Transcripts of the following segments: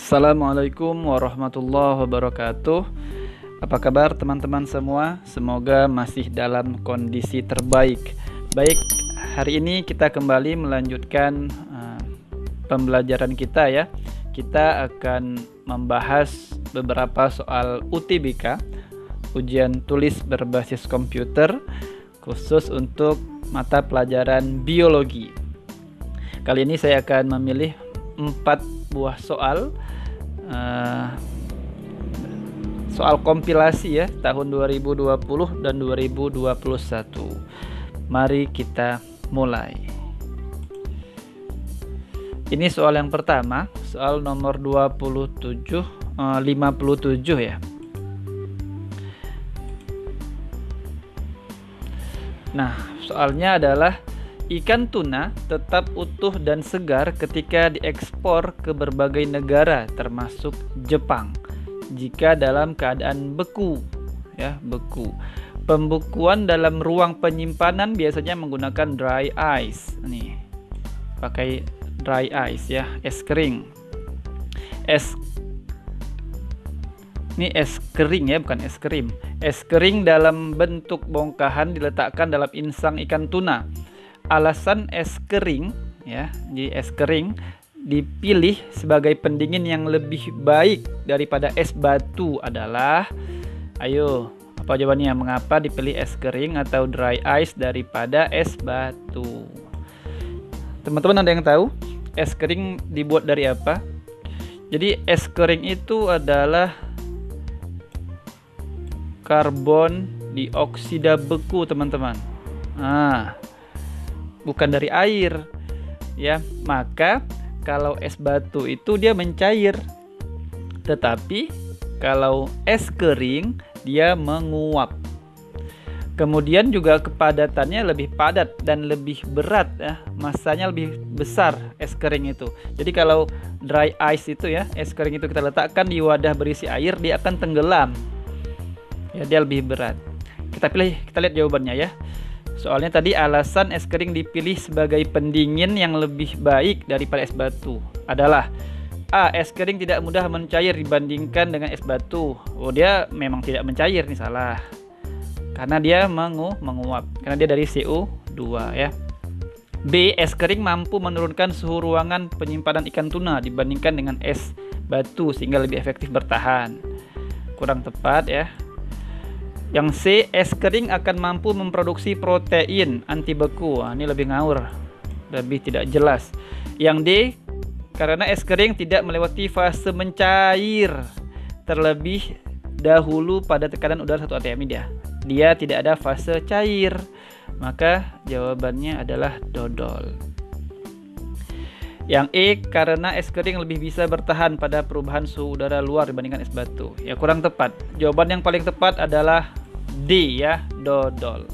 Assalamualaikum warahmatullahi wabarakatuh. Apa kabar teman-teman semua? Semoga masih dalam kondisi terbaik. Baik, hari ini kita kembali melanjutkan pembelajaran kita ya. Kita akan membahas beberapa soal UTBK, ujian tulis berbasis komputer, khusus untuk mata pelajaran biologi. Kali ini saya akan memilih 4 buah soal kompilasi ya tahun 2020 dan 2021. Mari kita mulai. Ini soal yang pertama, soal nomor 57 57 ya. Nah, soalnya adalah ikan tuna tetap utuh dan segar ketika diekspor ke berbagai negara termasuk Jepang jika dalam keadaan beku ya, beku. Pembekuan dalam ruang penyimpanan biasanya menggunakan dry ice. Nih, pakai dry ice ya, es kering. Ini es kering ya, bukan es krim. Es kering dalam bentuk bongkahan diletakkan dalam insang ikan tuna. Alasan es kering ya, di es kering dipilih sebagai pendingin yang lebih baik daripada es batu adalah, ayo, apa jawabannya? Mengapa dipilih es kering atau dry ice daripada es batu? Teman-teman ada yang tahu es kering dibuat dari apa? Jadi es kering itu adalah karbon dioksida beku, teman-teman. Bukan dari air ya. Maka kalau es batu itu dia mencair, tetapi kalau es kering dia menguap. Kemudian juga kepadatannya lebih padat dan lebih berat ya, masanya lebih besar es kering itu. Jadi kalau dry ice itu ya, es kering itu kita letakkan di wadah berisi air, dia akan tenggelam ya, dia lebih berat. Kita lihat jawabannya ya. Soalnya tadi alasan es kering dipilih sebagai pendingin yang lebih baik daripada es batu adalah A. Es kering tidak mudah mencair dibandingkan dengan es batu. Oh, dia memang tidak mencair, nih salah. Karena dia menguap, karena dia dari CO2 ya. B. Es kering mampu menurunkan suhu ruangan penyimpanan ikan tuna dibandingkan dengan es batu sehingga lebih efektif bertahan. Kurang tepat ya. Yang C, es kering akan mampu memproduksi protein anti beku. Ini lebih ngawur, lebih tidak jelas. Yang D, karena es kering tidak melewati fase mencair terlebih dahulu pada tekanan udara 1 atm dia tidak ada fase cair. Maka jawabannya adalah dodol. Yang E, karena es kering lebih bisa bertahan pada perubahan suhu udara luar dibandingkan es batu. Ya, kurang tepat. Jawaban yang paling tepat adalah D ya, dodol.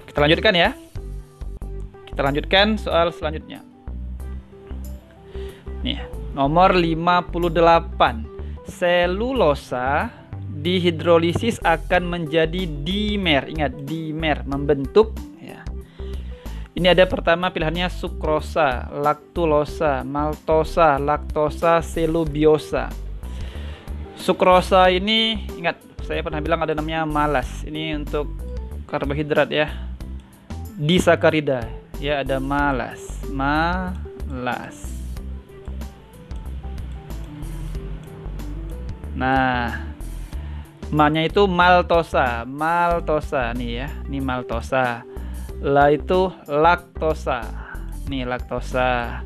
Kita lanjutkan ya. Kita lanjutkan soal selanjutnya. Nih, nomor 58. Selulosa dihidrolisis akan menjadi dimer. Ingat, dimer membentuk ya. Ini ada pertama pilihannya sukrosa, laktulosa, maltosa, laktosa, selubiosa. Sukrosa ini ingat, saya pernah bilang ada namanya malas. Ini untuk karbohidrat ya. Disakarida ya, ada malas. Nah, ma-nya itu maltosa nih ya. Ini maltosa. La itu laktosa. Nih laktosa.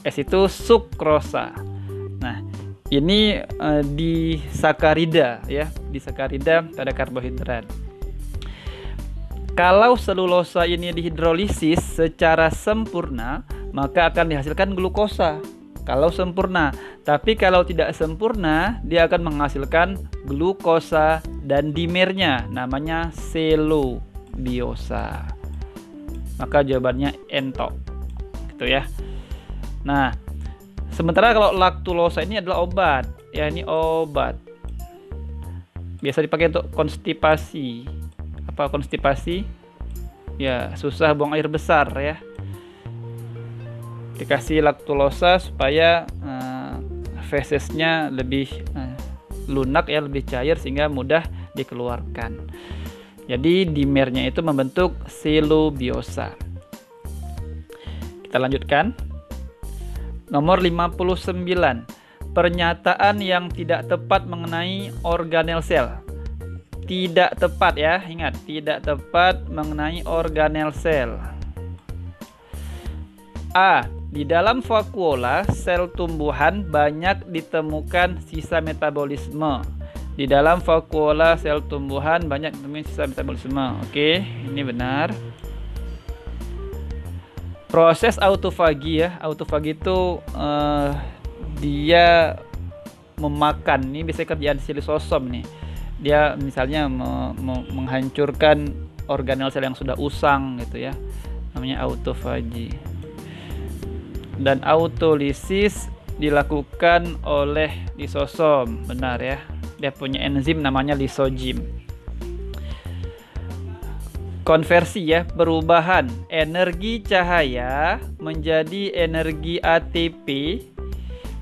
S itu sukrosa. Nah, ini disakarida ya, disakarida pada karbohidrat. Kalau selulosa ini dihidrolisis secara sempurna, maka akan dihasilkan glukosa kalau sempurna. Tapi kalau tidak sempurna, dia akan menghasilkan glukosa dan dimernya, namanya selubiosa. Maka jawabannya entok gitu ya. Nah, sementara kalau laktulosa ini adalah obat ya, ini obat. Biasa dipakai untuk konstipasi. Apa konstipasi? Ya, susah buang air besar ya. dikasih laktulosa supaya fesesnya lebih lunak ya, lebih cair sehingga mudah dikeluarkan. Jadi dimernya itu membentuk silubiosa. Kita lanjutkan. Nomor 59. Pernyataan yang tidak tepat mengenai organel sel. Tidak tepat ya, ingat, tidak tepat mengenai organel sel. A. Di dalam vakuola sel tumbuhan banyak ditemukan sisa metabolisme. Di dalam vakuola sel tumbuhan banyak ditemukan sisa metabolisme. Oke, ini benar. Proses autofagi ya, autofagi itu dia memakan, ini biasanya kerjaan si lisosom nih. Dia misalnya menghancurkan organel sel yang sudah usang gitu ya, namanya autofagi. Dan autolisis dilakukan oleh lisosom, benar ya, dia punya enzim namanya lisogim. Konversi ya, perubahan energi cahaya menjadi energi ATP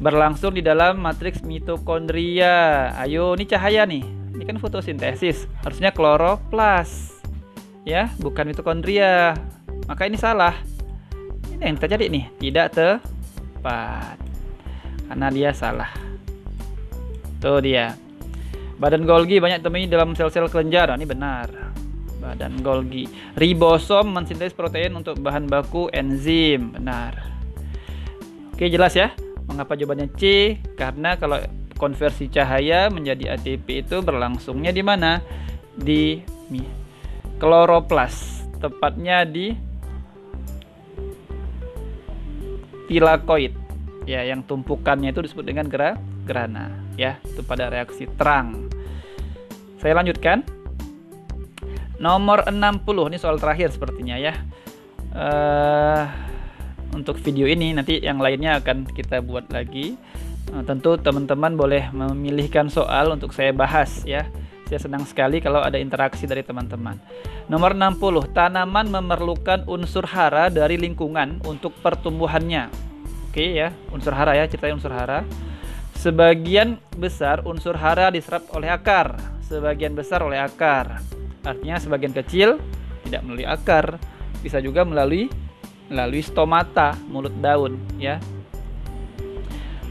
berlangsung di dalam matriks mitokondria. Ayo, ini cahaya nih. Ini kan fotosintesis. Harusnya kloroplas. Ya, bukan mitokondria. Maka ini salah. Ini yang kita cari nih, tidak tepat. Karena dia salah. Tuh dia. Badan Golgi banyak temui dalam sel-sel kelenjar. Ini benar. Badan Golgi. Ribosom mensintesis protein untuk bahan baku enzim. Benar. Oke, jelas ya. Mengapa jawabannya C? Karena kalau konversi cahaya menjadi ATP itu berlangsungnya di mana? Di kloroplas, tepatnya di tilakoid. Ya, yang tumpukannya itu disebut dengan gerana, ya, itu pada reaksi terang. Saya lanjutkan. Nomor 60, ini soal terakhir sepertinya ya. Untuk video ini, nanti yang lainnya akan kita buat lagi. Tentu teman-teman boleh memilihkan soal untuk saya bahas ya. Saya senang sekali kalau ada interaksi dari teman-teman. Nomor 60, tanaman memerlukan unsur hara dari lingkungan untuk pertumbuhannya. Oke ya, unsur hara ya, ceritanya unsur hara. Sebagian besar unsur hara diserap oleh akar, sebagian besar oleh akar. Artinya sebagian kecil tidak melalui akar, bisa juga melalui stomata, mulut daun ya.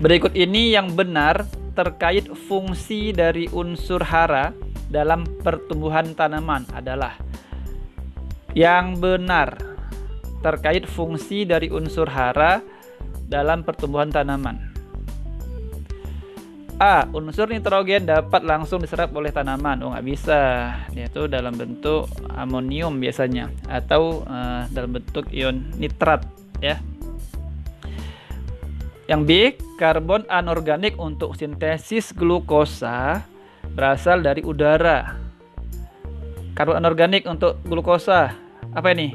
Berikut ini yang benar terkait fungsi dari unsur hara dalam pertumbuhan tanaman adalah yang benar terkait fungsi dari unsur hara dalam pertumbuhan tanaman. A. Unsur nitrogen dapat langsung diserap oleh tanaman. Oh, nggak bisa. Dia itu dalam bentuk amonium biasanya, atau dalam bentuk ion nitrat ya. Yang B. Karbon anorganik untuk sintesis glukosa berasal dari udara. Karbon anorganik untuk glukosa apa ini?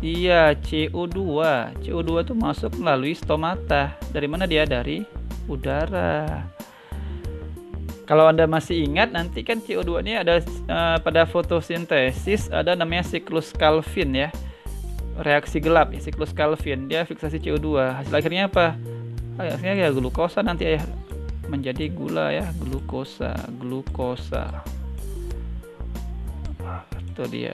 Iya, CO2. CO2 itu masuk melalui stomata. Dari mana dia? Dari udara. Kalau Anda masih ingat, nanti kan CO2 ini ada pada fotosintesis ada namanya siklus Calvin ya. Reaksi gelap ya, siklus Calvin. Dia fiksasi CO2. Hasil akhirnya apa? Hasilnya ya glukosa nanti ya, menjadi gula ya, glukosa. Itu dia.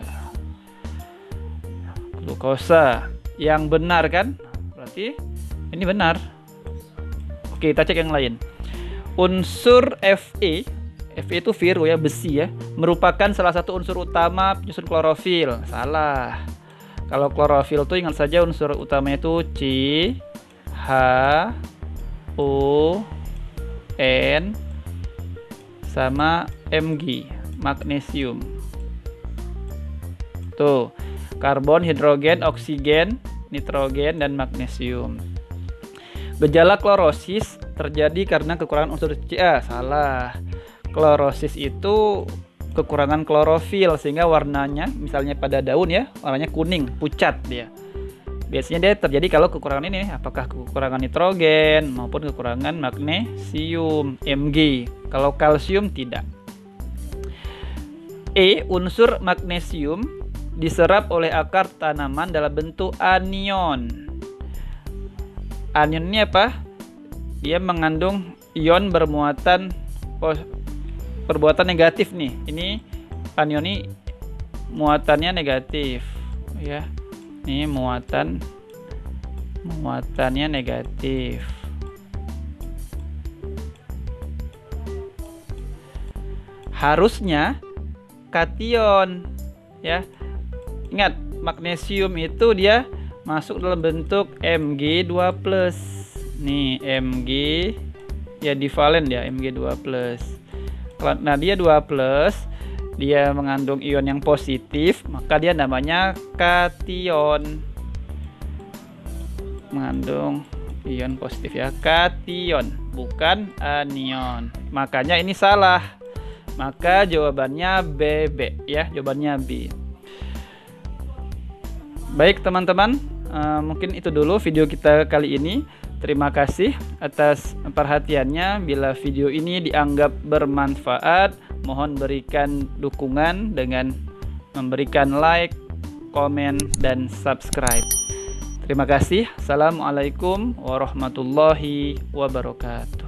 Glukosa. Yang benar kan? Berarti ini benar. Oke, kita cek yang lain. Unsur Fe itu Fe ya, besi ya, merupakan salah satu unsur utama penyusun klorofil. Salah. Kalau klorofil itu ingat saja unsur utamanya itu C, H, O, N, sama Mg, magnesium. Tuh, karbon, hidrogen, oksigen, nitrogen, dan magnesium. Gejala klorosis terjadi karena kekurangan unsur Ca. Salah. Klorosis itu kekurangan klorofil sehingga warnanya, misalnya pada daun ya, warnanya kuning, pucat dia. Biasanya dia terjadi kalau kekurangan ini, apakah kekurangan nitrogen maupun kekurangan magnesium, Mg. Kalau kalsium tidak. E. Unsur magnesium diserap oleh akar tanaman dalam bentuk anion. anion ini apa? Dia mengandung ion bermuatan perbuatan negatif nih. Ini anion ini muatannya negatif ya. Ini muatannya negatif. Harusnya kation ya. Ingat, magnesium itu dia masuk dalam bentuk Mg2+. Nih, Mg ya divalen ya, Mg2+. Nah, dia 2+, dia mengandung ion yang positif, maka dia namanya kation. Mengandung ion positif ya, kation, bukan anion. Makanya ini salah. Maka jawabannya BB ya, jawabannya B. Baik teman-teman, mungkin itu dulu video kita kali ini. Terima kasih atas perhatiannya. Bila video ini dianggap bermanfaat, mohon berikan dukungan dengan memberikan like, komen, dan subscribe. Terima kasih. Assalamualaikum warahmatullahi wabarakatuh.